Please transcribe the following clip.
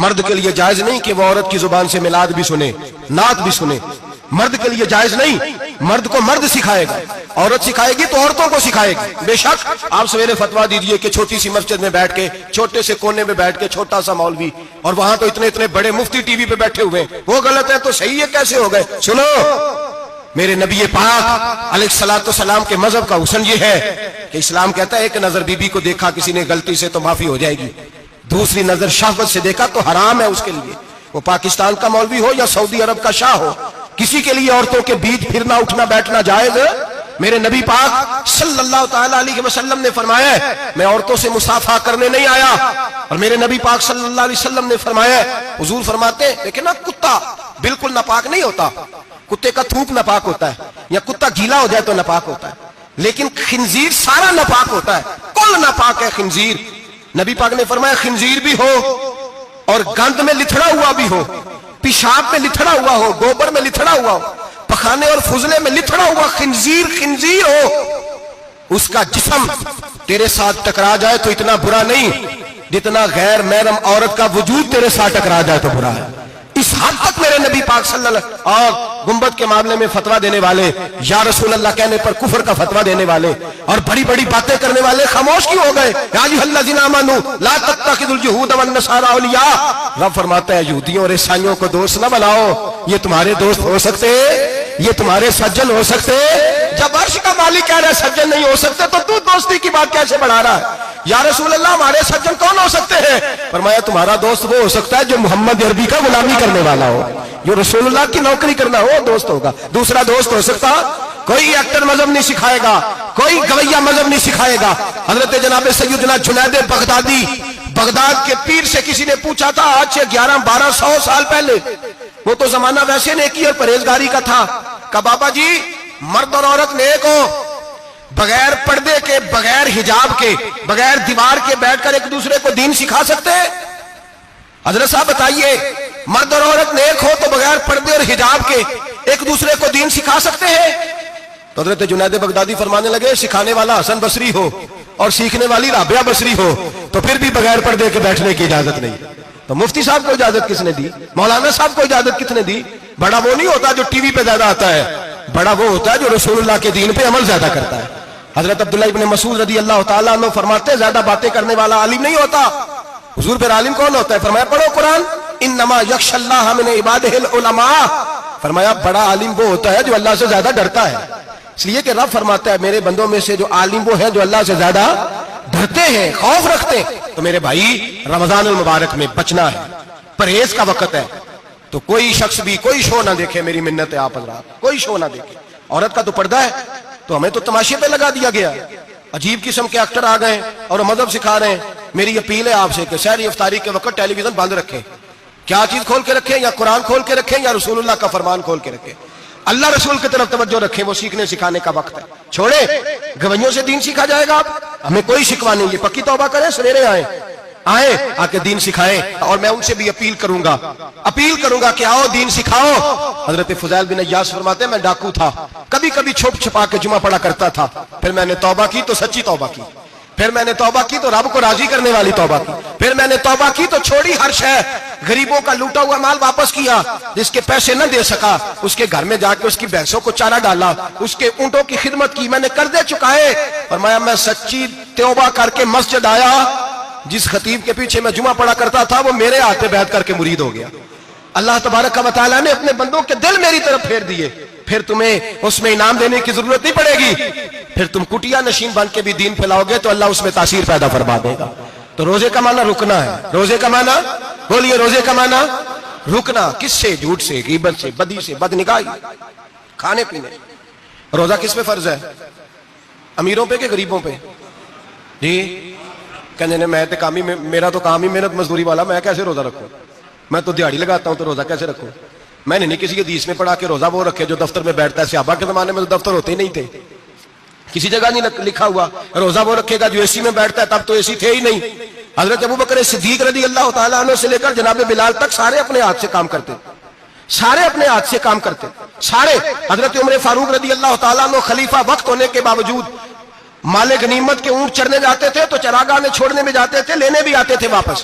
مرد کے لیے جائز نہیں کہ وہ عورت کی زبان سے میلاد بھی سنے، نعت بھی سنے، مرد کے لیے جائز نہیں. مرد کو مرد سکھائے گا، عورت سکھائے گی تو عورتوں کو سکھائے گی. بے شک آپ سویرے فتوا دیجئے کہ چھوٹی سی مسجد میں بیٹھ کے، چھوٹے سے کونے میں بیٹھ کے چھوٹا سا مولوی، اور وہاں تو اتنے بڑے مفتی ٹی وی پہ بیٹھے ہوئے، وہ غلط ہے تو صحیح ہے، کیسے ہو گئے؟ سنو، میرے نبی پاک علیہ الصلوۃ والسلام کے مذہب کا حسن یہ ہے کہ اسلام کہتا ہے ایک نظر بی بی کو دیکھا کسی نے غلطی سے تو معافی ہو جائے گی، دوسری نظر شہوت سے دیکھا تو حرام ہے اس کے لیے، وہ پاکستان کا مولوی ہو یا سعودی عرب کا شاہ ہو، کسی کے لیے عورتوں کے بیچ پھرنا اٹھنا بیٹھنا جائز ہے؟ میرے نبی پاک صلی اللہ تعالی علیہ وسلم نے فرمایا ہے میں عورتوں سے مصافحہ کرنے نہیں آیا. اور میرے نبی پاک صلی اللہ علیہ وسلم نے فرمایا ہے، حضور فرماتے ہیں لیکن نا کتا بالکل ناپاک نہیں ہوتا، کتے کا تھوک ناپاک ہوتا ہے، یا کتا گیلا ہو جائے تو ناپاک ہوتا ہے، لیکن خنزیر سارا ناپاک ہوتا ہے، کل ناپاک ہے خنزیر. نبی پاک نے فرمایا خنزیر بھی ہو اور گند میں لتھڑا ہوا بھی ہو، پیشاب میں لتھڑا ہوا ہو، گوبر میں لتھڑا ہوا ہو، پخانے اور فضلے میں لتھڑا ہوا خنزیر ہو، اس کا جسم تیرے ساتھ ٹکرا جائے تو اتنا برا نہیں جتنا غیر محرم عورت کا وجود تیرے ساتھ ٹکرا جائے تو برا ہے. اس حد تک میرے نبی پاک صلی اللہ علیہ وسلم، اور گنبد کے معاملے میں فتویٰ دینے والے، یا رسول اللہ کہنے پر کفر کا فتویٰ دینے والے اور بڑی بڑی باتیں کرنے والے خاموش کیوں ہو گئے؟ یا ایھا الذین آمنوا لا تتخذوا اليہود والنصارى اولیاء. رب فرماتا ہے یہودیوں اور عیسائیوں کو دوست نہ بناؤ، یہ تمہارے دوست ہو سکتے، یہ تمہارے سجن ہو سکتے. جب عرش کا مالک کہہ رہا ہے سجن نہیں ہو سکتے تو دوستی کی بات کیسے بڑھا رہا ہے؟ یا رسول اللہ ہمارے سجن کون ہو سکتے ہیں؟ فرمایا تمہارا دوست وہ ہو سکتا ہے جو محمد عربی کا غلامی کرنے والا ہو، جو رسول اللہ کی نوکری کرنا ہو دوست ہوگا. دوسرا دوست ہو سکتا؟ کوئی ایکٹر مذہب نہیں سکھائے گا، کوئی گویہ مذہب نہیں سکھائے گا. حضرت جناب سیدنا جنید بغدادی، بغداد کے پیر سے کسی نے پوچھا تھا آج سے 1100-1200 سال پہلے، وہ تو زمانہ ویسے نیکی اور پرہیزگاری کا تھا، کہ بابا جی مرد اور عورت نیک ہو، بغیر پردے کے، بغیر حجاب کے، بغیر دیوار کے بیٹھ کر ایک دوسرے کو دین سکھا سکتے ہیں؟ حضرت صاحب بتائیے، مرد اور عورت نیک ہو تو بغیر پردے اور حجاب کے ایک دوسرے کو دین سکھا سکتے ہیں؟ تو حضرت جنید بغدادی فرمانے لگے سکھانے والا حسن بصری ہو اور سیکھنے والی رابعہ بصری ہو تو پھر بھی بغیر پردے کے بیٹھنے کی اجازت نہیں. تو مفتی صاحب کو اجازت کس نے دی؟ مولانا صاحب کو اجازت کس نے دی؟ بڑا وہ نہیں ہوتا جو ٹی وی پہ زیادہ آتا ہے، بڑا وہ ہوتا ہے جو رسول اللہ کے دین پہ عمل زیادہ کرتا ہے. حضرت عبداللہ ابن مسعود رضی اللہ تعالیٰ عنہ فرماتے ہیں زیادہ باتیں کرنے والا عالم نہیں ہوتا. حضور پھر عالم کون ہوتا ہے؟ فرمایا پڑھو قرآن، انما یخشی اللہ من عبادہ العلماء. فرمایا بڑا عالم وہ ہوتا ہے جو اللہ سے زیادہ ڈرتا ہے. اس لیے کہ رب فرماتا ہے میرے بندوں میں سے جو عالم وہ ہیں جو اللہ سے زیادہ ڈرتے ہیں، خوف رکھتے ہیں. تو میرے بھائی رمضان المبارک میں بچنا ہے، پرہیز کا وقت ہے، تو کوئی شخص بھی کوئی شو نہ دیکھے، میری منت ہے آپ حضرات، کوئی شو نہ دیکھے. عورت کا تو پردہ ہے تو ہمیں تو تماشے پہ لگا دیا گیا، عجیب قسم کے ایکٹر آ گئے اور مذہب سکھا رہے ہیں. میری اپیل ہے آپ سے کہ سحری افطاری کے وقت ٹیلی ویژن بند رکھیں. کیا چیز کھول کے رکھیں؟ یا قرآن کھول کے رکھیں یا رسول اللہ کا فرمان کھول کے رکھیں. اللہ رسول کی طرف توجہ رکھیں، وہ سیکھنے سکھانے کا وقت ہے. چھوڑے گویوں سے دین سیکھا جائے گا، آپ ہمیں کوئی شکوہ نہیں. یہ پکی توبہ کریں، سویرے آئیں آ کے دین سکھائیں. اور میں ان سے بھی اپیل کروں گا کہ آؤ دین سکھاؤ. حضرت فضیل بن عیاض فرماتے ہیں میں ڈاکو تھا، کبھی کبھی چھپ چھپا کے جمعہ پڑھا کرتا تھا، پھر میں نے توبہ کی تو سچی توبہ کی، پھر میں نے توبہ کی تو رب کو راضی کرنے والی توبہ کی، پھر میں نے توبہ کی تو چھوڑی ہر شے، غریبوں کا لوٹا ہوا مال واپس کیا، جس کے پیسے نہ دے سکا اس کے گھر میں جا کے اس کی بھینسوں کو چارہ ڈالا، اس کے اونٹوں کی خدمت کی، میں نے قرضے چکائے. فرمایا میں سچی توبہ کر کے مسجد آیا، جس خطیب کے پیچھے میں جمعہ پڑھا کرتا تھا وہ میرے ہاتھ پہ بیعت کر کے مرید ہو گیا. اللہ تبارک و تعالیٰ نے اپنے بندوں کے دل میری طرف پھیر دیے. پھر تمہیں اس میں انعام دینے کی ضرورت نہیں پڑے گی، پھر تم کٹیا نشین بن کے بھی دین پھیلاؤ گے تو اللہ اس میں تاثیر پیدا فرما دے گا. تو روزے کا معنی رکنا ہے. روزے کا معنی بولیے، روزے کا معنی رکنا. کس سے؟ جھوٹ سے، غیبت سے، بدی سے، بد نگاہی، کھانے پینے. روزہ کس پہ فرض ہے؟ امیروں پہ کہ غریبوں پہ؟ جی کہنے میں تو کام ہی، میرا تو کام ہی محنت مزدوری والا، میں کیسے روزہ رکھوں؟ میں تو دیہڑی لگاتا ہوں تو روزہ کیسے رکھوں؟ میں نے نہیں کسی حدیث میں پڑھا کہ روزہ وہ رکھے جو دفتر میں بیٹھتا ہے. صحابہ کے زمانے میں تو دفتر ہوتے ہی نہیں تھے، کسی جگہ نہیں لکھا ہوا روزہ وہ رکھے گا جو اے سی میں بیٹھتا ہے، تب تو اے سی تھے ہی نہیں. حضرت ابوبکر صدیق رضی اللہ تعالیٰ عنہ سے لے کر جناب بلال تک سارے اپنے ہاتھ سے کام کرتے، سارے اپنے ہاتھ سے کام کرتے سارے. حضرت عمر فاروق رضی اللہ تعالیٰ عنہ خلیفہ وقت ہونے کے باوجود مال غنیمت کے اونٹ چرنے جاتے تھے تو چراگاہ میں چھوڑنے میں جاتے تھے، لینے بھی آتے تھے واپس.